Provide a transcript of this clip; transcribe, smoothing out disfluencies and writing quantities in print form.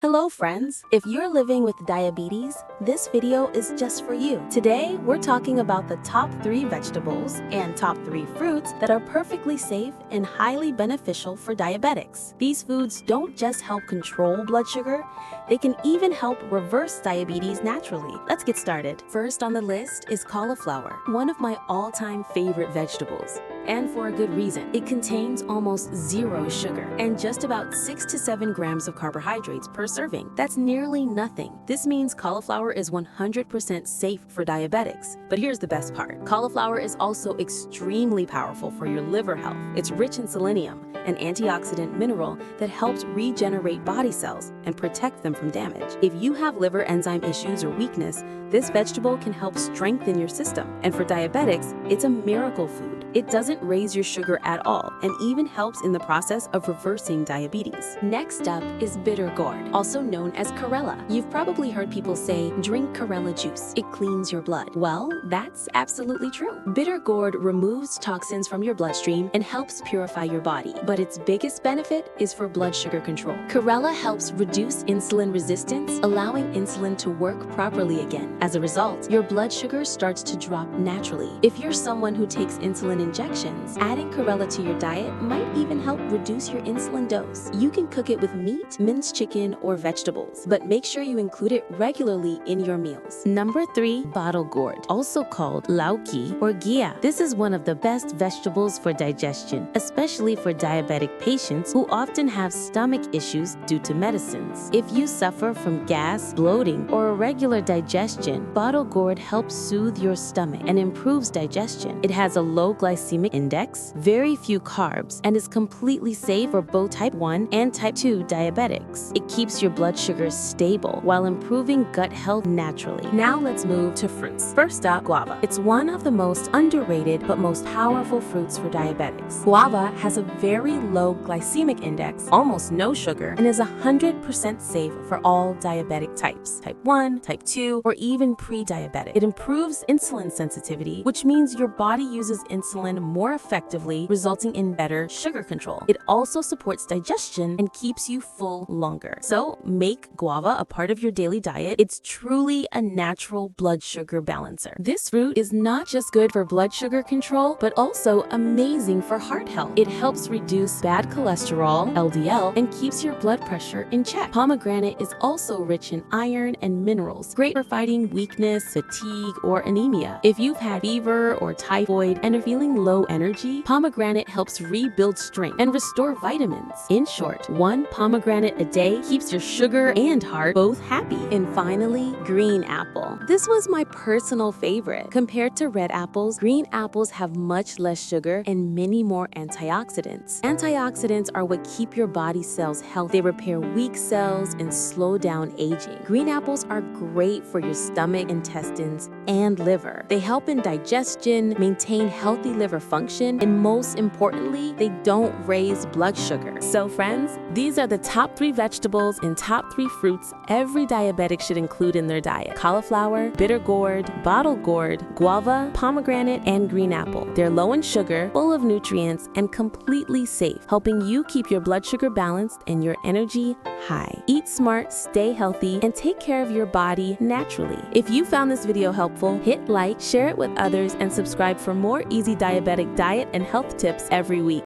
Hello friends! If you're living with diabetes, this video is just for you. Today, we're talking about the top 3 vegetables and top 3 fruits that are perfectly safe and highly beneficial for diabetics. These foods don't just help control blood sugar, they can even help reverse diabetes naturally. Let's get started. First on the list is cauliflower, one of my all-time favorite vegetables. And for a good reason. It contains almost zero sugar and just about 6 to 7 grams of carbohydrates per serving. That's nearly nothing. This means cauliflower is 100% safe for diabetics. But here's the best part. Cauliflower is also extremely powerful for your liver health. It's rich in selenium, an antioxidant mineral that helps regenerate body cells and protect them from damage. If you have liver enzyme issues or weakness, this vegetable can help strengthen your system. And for diabetics, it's a miracle food. It doesn't raise your sugar at all and even helps in the process of reversing diabetes. Next up is bitter gourd, also known as Karela. You've probably heard people say, drink Karela juice. It cleans your blood. Well, that's absolutely true. Bitter gourd removes toxins from your bloodstream and helps purify your body. But its biggest benefit is for blood sugar control. Karela helps reduce insulin resistance, allowing insulin to work properly again. As a result, your blood sugar starts to drop naturally. If you're someone who takes insulin injections, adding Karela to your diet might even help reduce your insulin dose. You can cook it with meat, minced chicken, or vegetables, but make sure you include it regularly in your meals. Number 3, bottle gourd, also called Lauki or Ghiya. This is one of the best vegetables for digestion, especially for diabetic patients who often have stomach issues due to medicines. If you suffer from gas, bloating, or irregular digestion, bottle gourd helps soothe your stomach and improves digestion. It has a low glycemic index, very few carbs, and is completely safe for both type 1 and type 2 diabetics. It keeps your blood sugar stable while improving gut health naturally. Now let's move to fruits. First up, guava. It's one of the most underrated but most powerful fruits for diabetics. Guava has a very low glycemic index, almost no sugar, and is 100% safe for all diabetic types, type 1, type 2, or even pre-diabetic. It improves insulin sensitivity, which means your body uses insulin more effectively, resulting in better sugar control. It also supports digestion and keeps you full longer. So make guava a part of your daily diet. It's truly a natural blood sugar balancer. This fruit is not just good for blood sugar control, but also amazing for heart health. It helps reduce bad cholesterol, LDL, and keeps your blood pressure in check. Pomegranate is also rich in iron and minerals, great for fighting weakness, fatigue, or anemia. If you've had fever or typhoid and are feeling low energy, pomegranate helps rebuild strength and restore vitamins. In short, 1 pomegranate a day keeps your sugar and heart both happy. And finally, green apple. This was my personal favorite. Compared to red apples, green apples have much less sugar and many more antioxidants. Antioxidants are what keep your body cells healthy. They repair weak cells and slow down aging. Green apples are great for your stomach, intestines, and liver. They help in digestion, maintain healthy liver function, and most importantly, they don't raise blood sugar. So friends, these are the top 3 vegetables and top 3 fruits every diabetic should include in their diet. Cauliflower, bitter gourd, bottle gourd, guava, pomegranate, and green apple. They're low in sugar, full of nutrients, and completely safe, helping you keep your blood sugar balanced and your energy high. Eat smart, stay healthy, and take care of your body naturally. If you found this video helpful, hit like, share it with others, and subscribe for more easy diabetic diet and health tips every week.